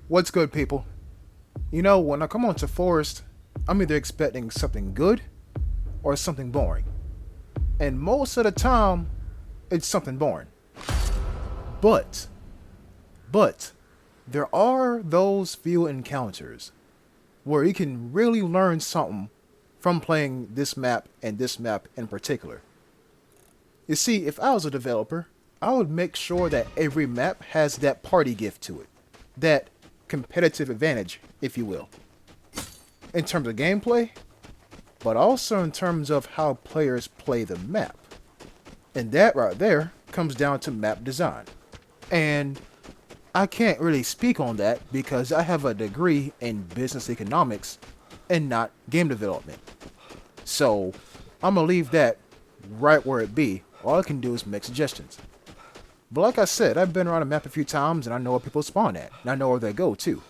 What's good, people? You know, when I come onto Forest, I'm either expecting something good or something boring. And most of the time, it's something boring. But, but, there are those few encounters where you can really learn something from playing this map and this map in particular. You see, if I was a developer, I would make sure that every map has that party gift to it. That competitive advantage, if you will. In terms of gameplay, but also in terms of how players play the map. And that right there comes down to map design. And I can't really speak on that because I have a degree in business economics and not game development. So I'm gonna leave that right where it be. All I can do is make suggestions. But like I said, I've been around the map a few times and I know where people spawn at. And I know where they go too.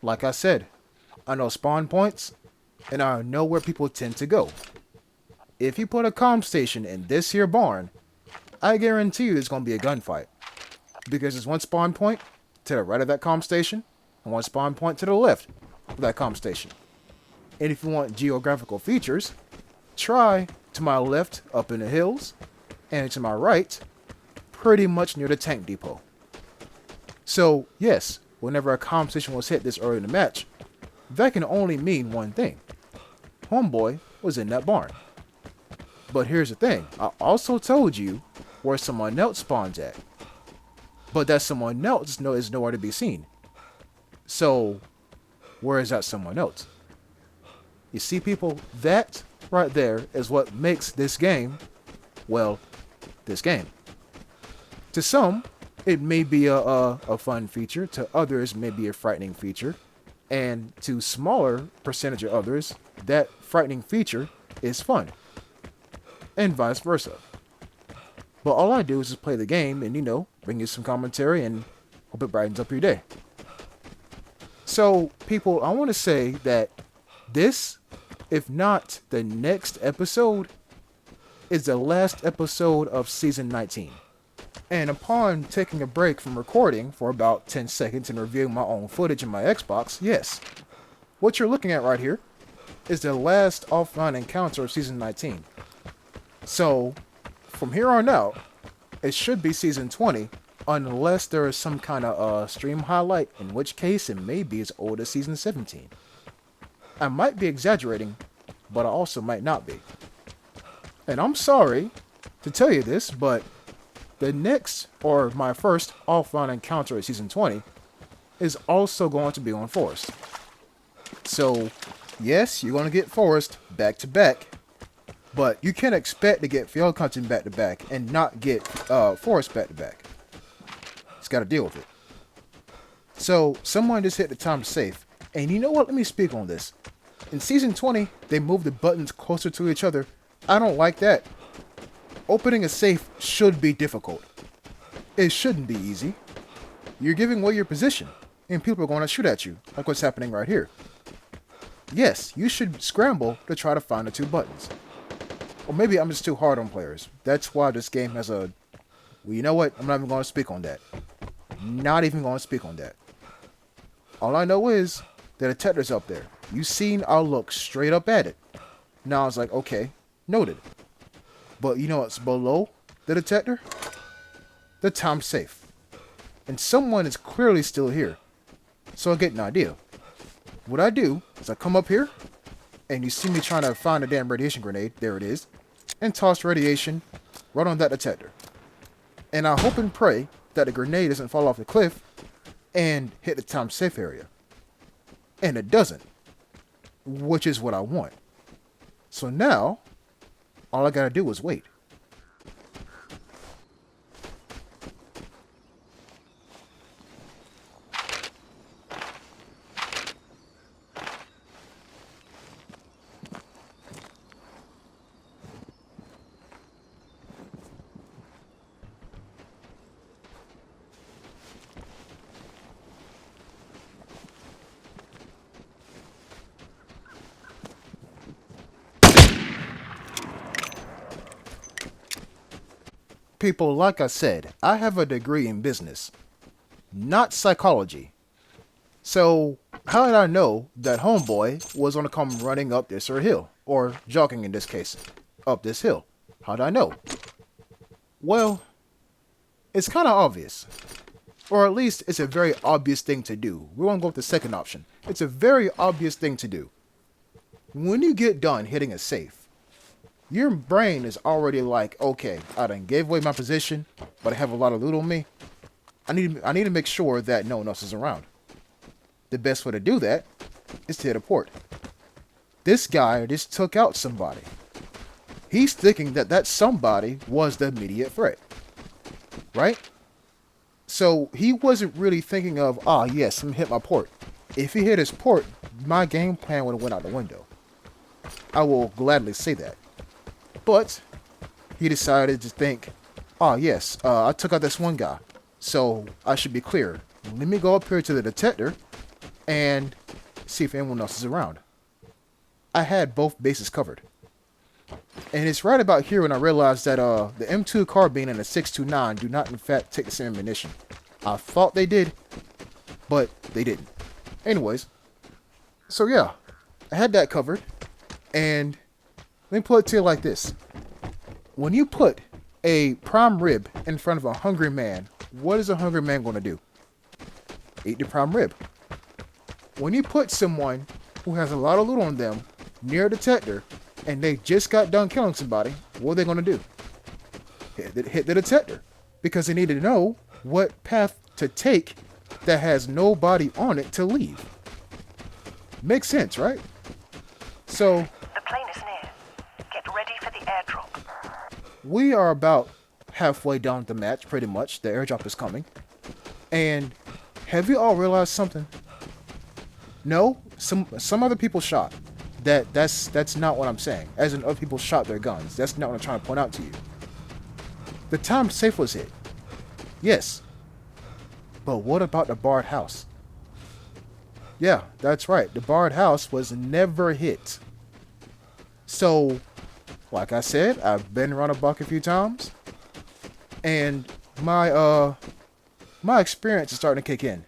Like I said, I know spawn points and I know where people tend to go. If you put a comm station in this here barn, I guarantee you there's gonna be a gunfight. Because there's one spawn point to the right of that comm station and one spawn point to the left of that comm station. And if you want geographical features, try to my left up in the hills and to my right pretty much near the tank depot. So yes, whenever a comm station was hit this early in the match, that can only mean one thing. Homeboy was in that barn. But here's the thing, I also told you where someone else spawns at. But that someone else is nowhere to be seen. So, where is that someone else? You see, people, that right there is what makes this game, well, this game. To some, it may be a fun feature. To others, it may be a frightening feature. And to smaller percentage of others, that frightening feature is fun. And vice versa. But all I do is just play the game and, bring you some commentary and hope it brightens up your day. So, people, I want to say that this, if not the next episode, is the last episode of Season 19. And upon taking a break from recording for about 10 seconds and reviewing my own footage in my Xbox, yes, what you're looking at right here is the last offline encounter of Season 19. So, from here on out, it should be Season 20, unless there is some kind of stream highlight, in which case it may be as old as Season 17. I might be exaggerating, but I also might not be. And I'm sorry to tell you this, but the next, or my first, offline encounter of Season 20 is also going to be on Forest. So, yes, you're going to get Forest back to back, but you can't expect to get field content back to back and not get Forest back to back. Just got to deal with it. So, someone just hit the time safe, and you know what? Let me speak on this. In Season 20, they moved the buttons closer to each other. I don't like that. Opening a safe should be difficult. It shouldn't be easy. You're giving away your position, and people are going to shoot at you, like what's happening right here. Yes, you should scramble to try to find the two buttons. Or maybe I'm just too hard on players. That's why this game has a... Well, you know what? I'm not even going to speak on that. Not even going to speak on that. All I know is that a detector's up there. You seen our look straight up at it. Now I was like, okay, noted. But you know what's below the detector? The time safe. And someone is clearly still here. So I get an idea. What I do is I come up here, and you see me trying to find a damn radiation grenade. There it is. And toss radiation right on that detector. And I hope and pray that the grenade doesn't fall off the cliff and hit the time safe area. And it doesn't. Which is what I want. So now, all I gotta do is wait. People, like I said, I have a degree in business, not psychology. So, how did I know that homeboy was gonna come running up this hill? Or jogging in this case, up this hill? How did I know? Well, it's kind of obvious. Or at least it's a very obvious thing to do. We're gonna go with the second option. It's a very obvious thing to do. When you get done hitting a safe, your brain is already like, okay, I done gave away my position, but I have a lot of loot on me. I need to make sure that no one else is around. The best way to do that is to hit a port. This guy just took out somebody. He's thinking that that somebody was the immediate threat. Right? So he wasn't really thinking of, yes, let me hit my port. If he hit his port, my game plan would have went out the window. I will gladly say that. But he decided to think, yes, I took out this one guy, so I should be clear. Let me go up here to the detector and see if anyone else is around. I had both bases covered. And it's right about here when I realized that the M2 carbine and the 629 do not in fact take the same ammunition. I thought they did, but they didn't. Anyways, so yeah, I had that covered, and let me put it to you like this. When you put a prime rib in front of a hungry man, what is a hungry man going to do? Eat the prime rib. When you put someone who has a lot of loot on them near a detector, and they just got done killing somebody, what are they going to do? Hit the detector. Because they need to know what path to take that has nobody on it to leave. Makes sense, right? So... we are about halfway down the match, pretty much. The airdrop is coming. And have you all realized something? No, some other people shot. That's not what I'm saying. As in, other people shot their guns. That's not what I'm trying to point out to you. The time safe was hit. Yes. But what about the barred house? Yeah, that's right. The barred house was never hit. So... like I said, I've been around the block a few times, and my experience is starting to kick in.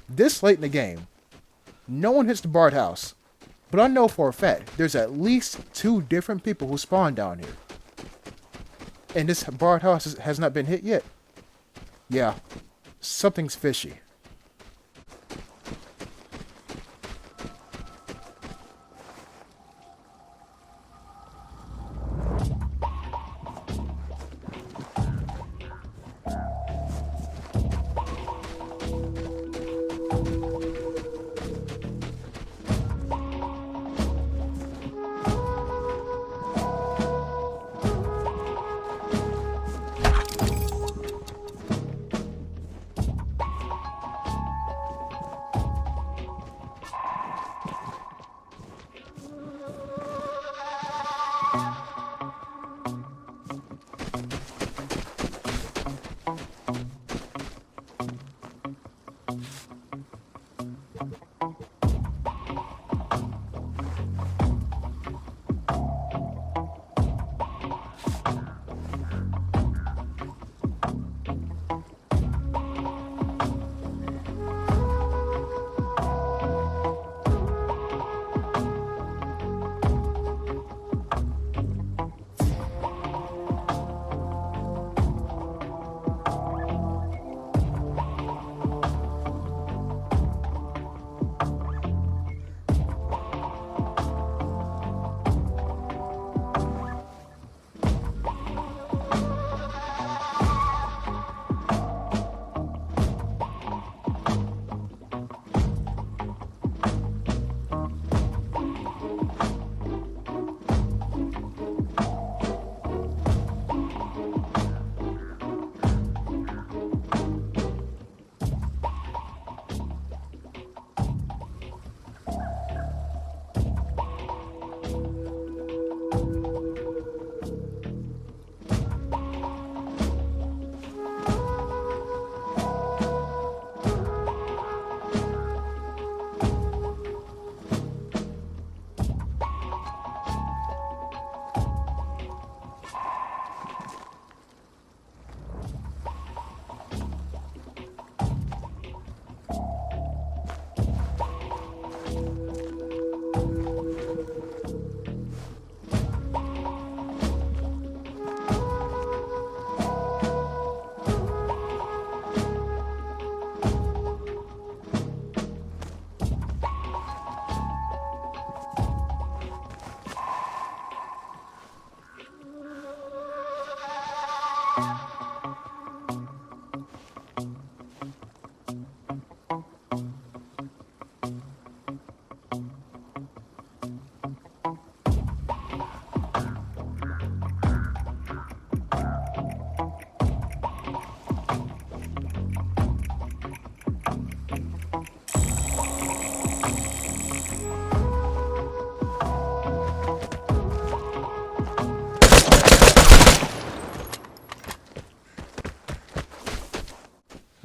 This late in the game, no one hits the barred house, but I know for a fact there's at least 2 different people who spawn down here. And this barred house has not been hit yet. Yeah, something's fishy.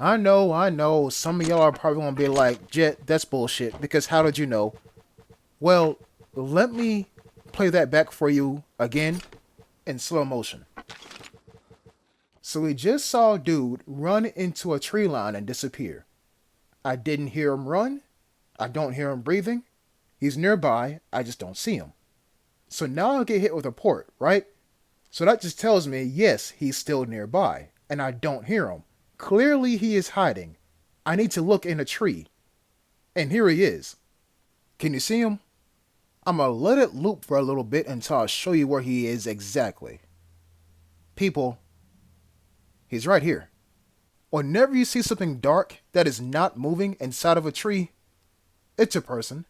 I know, some of y'all are probably gonna be like, Jet, that's bullshit, because how did you know? Well, let me play that back for you again in slow motion. So we just saw a dude run into a tree line and disappear. I didn't hear him run. I don't hear him breathing. He's nearby. I just don't see him. So now I get hit with a port, right? So that just tells me, yes, he's still nearby. And I don't hear him. Clearly he is hiding. I need to look in a tree. And here he is. Can you see him? I'm gonna let it loop for a little bit until I show you where he is exactly. People, he's right here. Whenever you see something dark that is not moving inside of a tree, it's a person.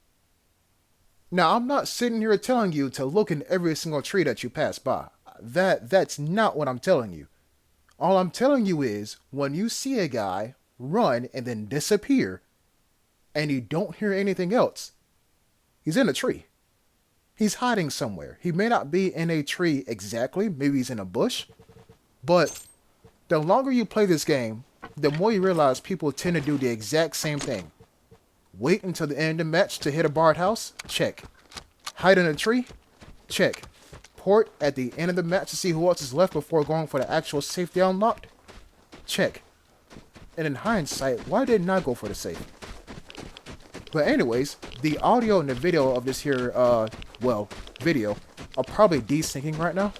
Now, I'm not sitting here telling you to look in every single tree that you pass by. That's not what I'm telling you. All I'm telling you is, when you see a guy run and then disappear, and you don't hear anything else, he's in a tree. He's hiding somewhere. He may not be in a tree exactly, maybe he's in a bush, but the longer you play this game, the more you realize people tend to do the exact same thing. Wait until the end of the match to hit a barred house? Check. Hide in a tree? Check. Port at the end of the match to see who else is left before going for the actual safety unlocked? Check. And in hindsight, why didn't I go for the safe? But anyways, the audio and the video of this here, video, are probably desyncing right now.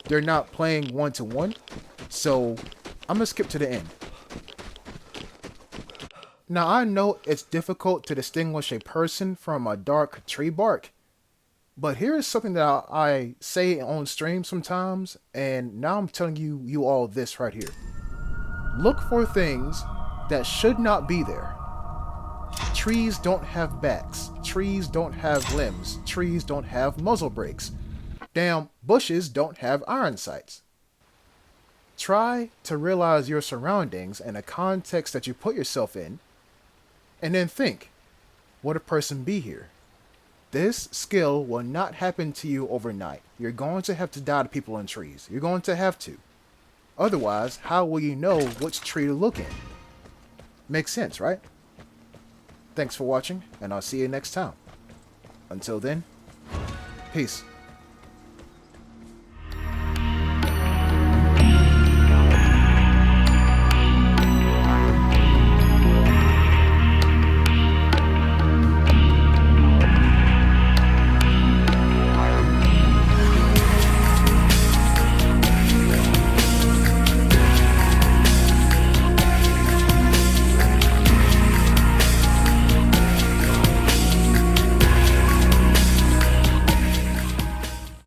They're not playing one-to-one, so I'm gonna skip to the end. Now I know it's difficult to distinguish a person from a dark tree bark, but here is something that I say on stream sometimes, and now I'm telling you all this right here. Look for things that should not be there. Trees don't have backs. Trees don't have limbs. Trees don't have muzzle brakes. Damn bushes don't have iron sights. Try to realize your surroundings and the context that you put yourself in, and then think, would a person be here? This skill will not happen to you overnight. You're going to have to die to people in trees. You're going to have to. Otherwise, how will you know which tree to look in? Makes sense, right? Thanks for watching, and I'll see you next time. Until then, peace.